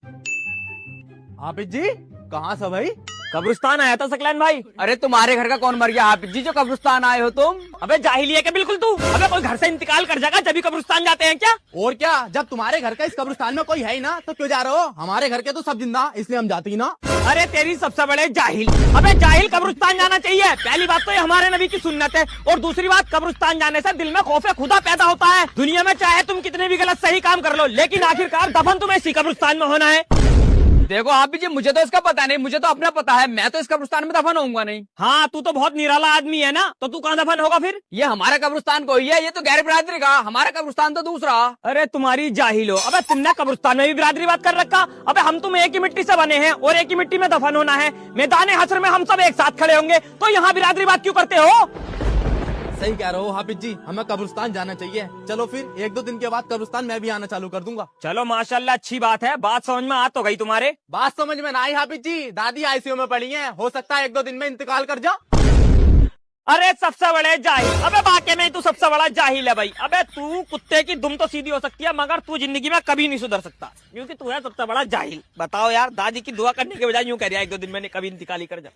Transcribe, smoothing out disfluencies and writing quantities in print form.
हाफिज जी कहाँ से भाई? कब्रिस्तान आया था सकलैन भाई। अरे तुम्हारे घर का कौन मर गया हाफिज जी जो कब्रिस्तान आए हो तुम? अबे जाहिल है क्या बिल्कुल तू? अबे कोई घर से इंतकाल कर जाएगा जब भी कब्रिस्तान जाते हैं क्या? और क्या, जब तुम्हारे घर का इस कब्रिस्तान में कोई है ही ना तो क्यों जा रहे हो? हमारे घर के तो सब जिंदा, इसलिए हम जाते ही ना। अरे तेरी सबसे बड़े जाहिल। अबे जाहिल कब्रिस्तान जाना चाहिए। पहली बात तो ये हमारे नबी की सुन्नत है, और दूसरी बात कब्रिस्तान जाने से दिल में खौफे खुदा पैदा होता है। दुनिया में चाहे तुम कितने भी गलत सही काम कर लो, लेकिन आखिरकार दफन तुम्हें इसी कब्रिस्तान में होना है। देखो हाफिज जी मुझे तो इसका पता नहीं, मुझे तो अपना पता है, मैं तो इस कब्रिस्तान में दफन होऊंगा नहीं। हाँ तू तो बहुत निराला आदमी है ना, तो तू कहाँ दफन होगा फिर? ये हमारा कब्रिस्तान कोई है, ये तो गैर बिरादरी का, हमारा कब्रिस्तान तो दूसरा। अरे तुम्हारी जाहिल हो। अबे तुमने कब्रिस्तान में भी बिरादरी बात कर रखा। अबे हम तुम एक ही मिट्टी से बने हैं और एक ही मिट्टी में दफन होना है। मैदान हश्र में हम सब एक साथ खड़े होंगे, तो यहाँ बिरादरी बात क्यों करते हो? सही कह रहे हो हाफिज जी, हमें कब्रिस्तान जाना चाहिए। चलो फिर 1-2 दिन के बाद कब्रिस्तान मैं भी आना चालू कर दूंगा। चलो माशाल्लाह, अच्छी बात है। बात समझ में आ तो गई तुम्हारे। बात समझ में ना आई हाफिज जी, दादी आईसीयू में पड़ी हैं, हो सकता है 1-2 दिन में इंतकाल कर जा। अरे सबसे बड़े जाहिल। अबे वाकई में तू सबसे बड़ा जाहिल है भाई। अबे तू कुत्ते की दुम तो सीधी हो सकती है, मगर तू जिंदगी में कभी नहीं सुधर सकता, क्योंकि तू है सबसे बड़ा जाहिल। बताओ यार, दादी की दुआ करने के बजाय यूं कह रहा है 1-2 दिन में कभी इंतकाल ही कर जा।